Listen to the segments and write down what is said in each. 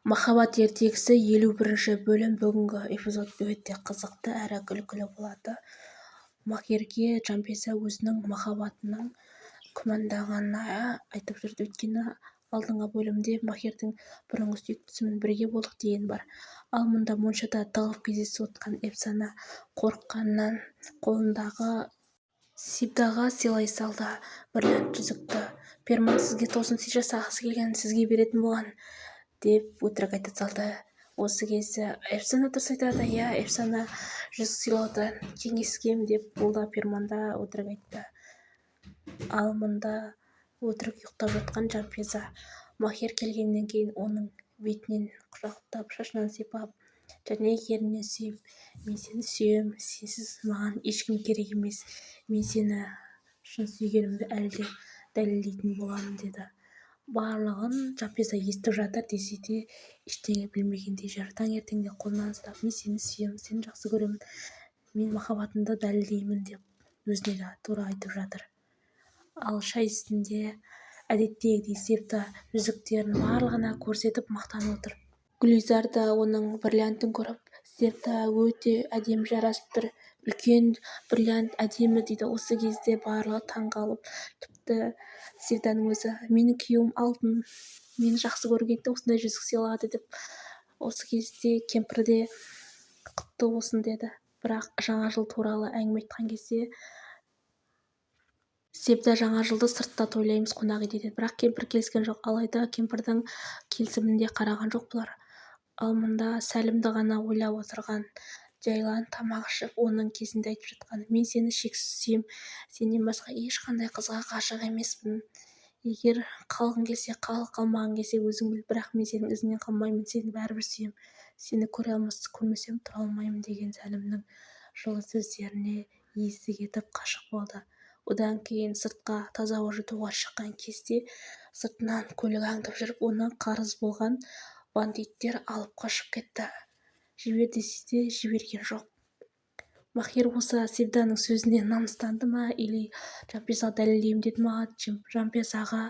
Махаббат ертегісі 51-ші бөлім. Бүгінгі эпизод өте қызықты әрі күлкілі болады. Махирге Жанпиза өзінің махаббатының күмәнданғанын айтып жүрді. Өйткені алдыңғы бөлімде Махирдің бұрынғы сүйіктісімен бірге болдық деген бар. Ал мұнда моншада тығылып кездесіп отқан Эфсана қорыққанынан қолындағы Сибдаға сыйлай салды бриллиант жүзікті. Перман сізге тосын сый жасағысы келген, сізге беретін болған деп өтірік айта салды. Осы кезде Эфсана дұрыс айтады. Эфсана жүзік сыйлаудан кеңескем деп бұл да Перманда өтірік айтты. Ал мұнда өтірік ұйықтап жатқан Жанпиза Махир келгеннен кейін оның бетінен құшақтап, шашынан сипап, және ернінен сүйіп, мен сені сүйем, сенсіз маған ешкім керек емес, мен сені шын сүйгенімді әлі де дәлелдейтін боламын деді. Барлығын Жанпиза естіп жатыр десе де ештеңе білмегендей жүр. Таңертеңде қолынан ұстап, мен сені сүйемін, сені жақсы көремін, мен махаббатымды дәлелдеймін деп өзіне де тура айтып жатыр. Ал шай үстінде әдеттегідей Сибда жүзіктерін барлығына көрсетіп мақтанып отыр. Гүлизар да оның бриллиантын көріп, Сибда өте әдемі жарасып тұр, үлкен бриллиант әдемі дейді. Осы кезде барлығы таң қалып, тіпті Сибданың өзі, менің күйеуім алтын, мені жақсы көргенде осындай жүзік сыйлады деп. Осы кезде кемпір де құтты болсын деді. Бірақ жаңа жыл туралы әңгіме айтқан кезде Сибда жаңа жылды сыртта тойлаймыз қонақ үйде деді. Бірақ кемпір келіскен жоқ. Алайда кемпірдің келісімін де қараған жоқ бұлар. Ал мұнда Сәлімді ғана ойлап отырған Жайлан тамақ ішіп, оның кезінде айтып жатқан, мен сені шексіз сүйем, сенен басқа ешқандай қызға ғашық емеспін. Егер қалғың келсе қал, қалмағың келсе өзің біл, бірақ мен сенің ізіңнен қалмаймын, сені бәрібір сүйем, сені көрмесем тұра алмаймын деген Сәлімнің жылы сөздеріне есі кетіп қашық болды. Одан кейін сыртқа таза ауа жұтуға шыққан кезде сыртынан көлік аңдып жүріп, оны қарыз болған бандиттер алып қашып кетті. Жібер десе де жіберген жоқ. Махир осы Сибданың сөзіне намыстанды ма, или Жанпизаға дәлелдеймін деді ма? Жанпизаға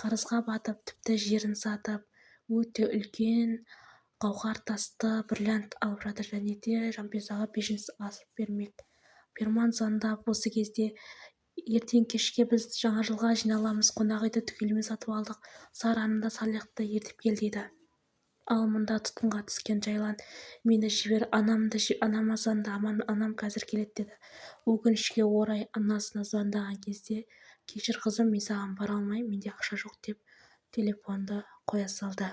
қарызға батып, тіпті жерін сатып, өте үлкен қауқар тасты бриллиант алып жатыр, және де Жанпизаға беженсіз асып бермек. Перман звондап осы кезде, ертең кешке біз жаңа жылға жиналамыз, қонақ үйді түгелімен сатып алдық, Сараны да Салихты ертіп кел дейді. Ал мұнда тұтқынға түскен Жайлан, мені жібер, анама звонда, анам қазір келеді деді. Өкінішке орай анасына звондаған кезде, кешір қызым, мен саған бара алмаймын, менде ақша жоқ деп телефонды қоя салды.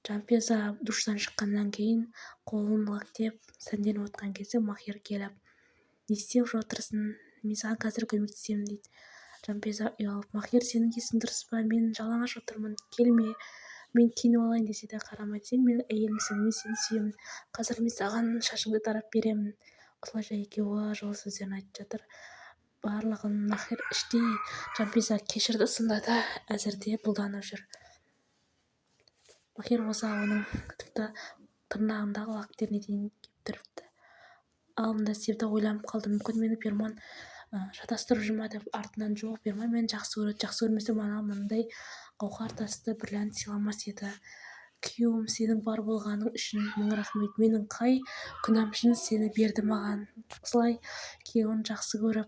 Жанпиза душтан шыққаннан кейін қолын лақтеп сәнденіп отқан кезде Махир келіп, не істеп отырсың, мен саған қазір көмектесемін дейді. Жанпиза ұялып, Махир, сенің есің дұрыс па, мен жалаңаш отырмын, келме, мен киініп алайын десе де қарамайды. Сен менің әйелімсің, мен сені сүйемін, қазір мен саған шашыңды тарап беремін. Осылайша екеуі жылы сөздерін айтып жатыр. Барлығын Махир іштей Жанпиза кешірді сында да әзірде бұлданып жүр. Махир болса оның тіпті тырнағындағы лактеріне дейін кеп тұрыпты. Ал мұнда Сибда ойланып қалды, мүмкін мені Перман шатастырып жүр ма деп. Артынан жоқ, Перман мені жақсы көреді, жақсы көрмесе маған мындай қауқар тасты бриллиант сыйламас еді. Күйеуім, сенің бар болғаның үшін мың рахмет, менің қай күнәм үшін сені берді маған. Осылай күйеуін жақсы көріп,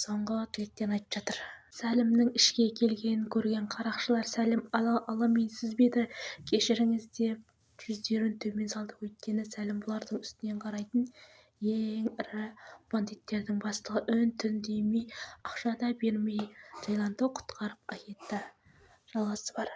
соңғы тілектерін айтып жатыр. Сәлімнің ішке келгенін көрген қарақшылар, Сәлім аламейсіз бе еді, кешіріңіз деп жүздерін төмен салды. Өйткені Сәлім бұлардың үстінен қарайтын ең ірі бандиттердің бастығы. Үн-түн демей, ақша да бермей Жайланды құтқарып әкетті. Жалғасы бар.